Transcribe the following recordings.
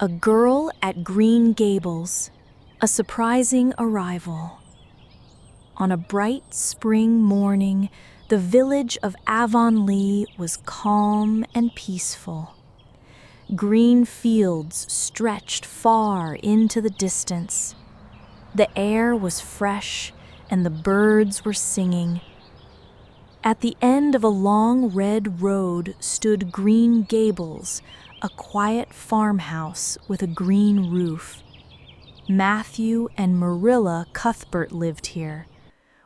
A girl at Green Gables, a surprising arrival. On a bright spring morning, the village of Avonlea was calm and peaceful. Green fields stretched far into the distance. The air was fresh and the birds were singing. At the end of a long red road stood Green Gables, a quiet farmhouse with a green roof. Matthew and Marilla Cuthbert lived here,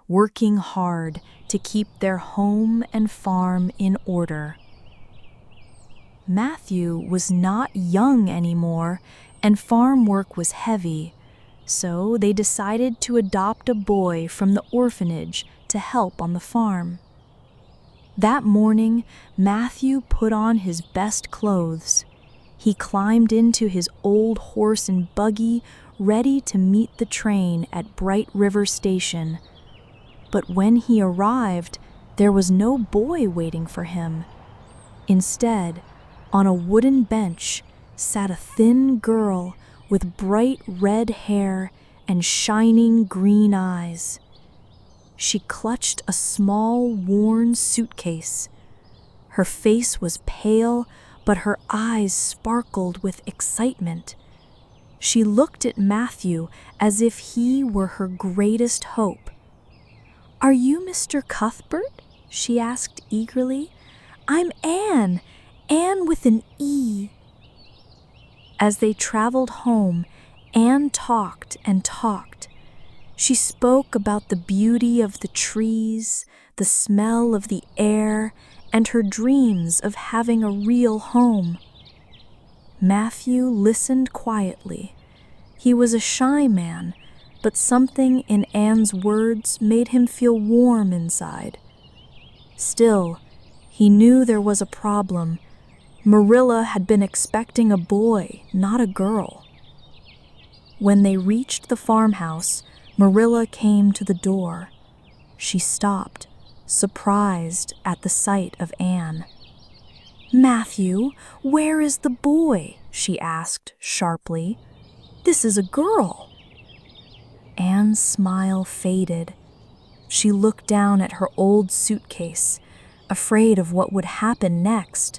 working hard to keep their home and farm in order. Matthew was not young anymore, and farm work was heavy, so they decided to adopt a boy from the orphanage to help on the farm. That morning, Matthew put on his best clothes. He climbed into his old horse and buggy, ready to meet the train at Bright River Station. But when he arrived, there was no boy waiting for him. Instead, on a wooden bench sat a thin girl with bright red hair and shining green eyes. She clutched a small, worn suitcase. Her face was pale, but her eyes sparkled with excitement. She looked at Matthew as if he were her greatest hope. "Are you Mr. Cuthbert?" she asked eagerly. "I'm Anne with an E." As they traveled home, Anne talked and talked. She spoke about the beauty of the trees, the smell of the air, and her dreams of having a real home. Matthew listened quietly. He was a shy man, but something in Anne's words made him feel warm inside. Still, he knew there was a problem. Marilla had been expecting a boy, not a girl. When they reached the farmhouse, Marilla came to the door. She stopped, surprised at the sight of Anne. "Matthew, where is the boy?" she asked sharply. "This is a girl." Anne's smile faded. She looked down at her old suitcase, afraid of what would happen next.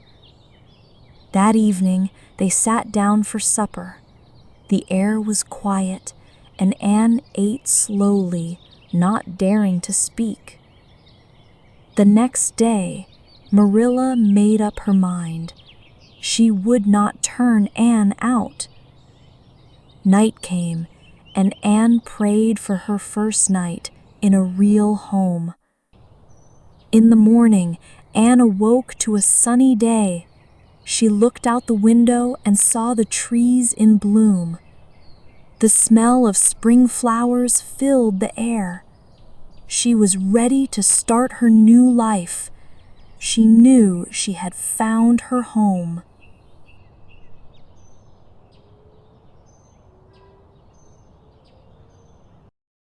That evening, they sat down for supper. The air was quiet, and Anne ate slowly, not daring to speak. The next day, Marilla made up her mind. She would not turn Anne out. Night came, and Anne prayed for her first night in a real home. In the morning, Anne awoke to a sunny day. She looked out the window and saw the trees in bloom. The smell of spring flowers filled the air. She was ready to start her new life. She knew she had found her home.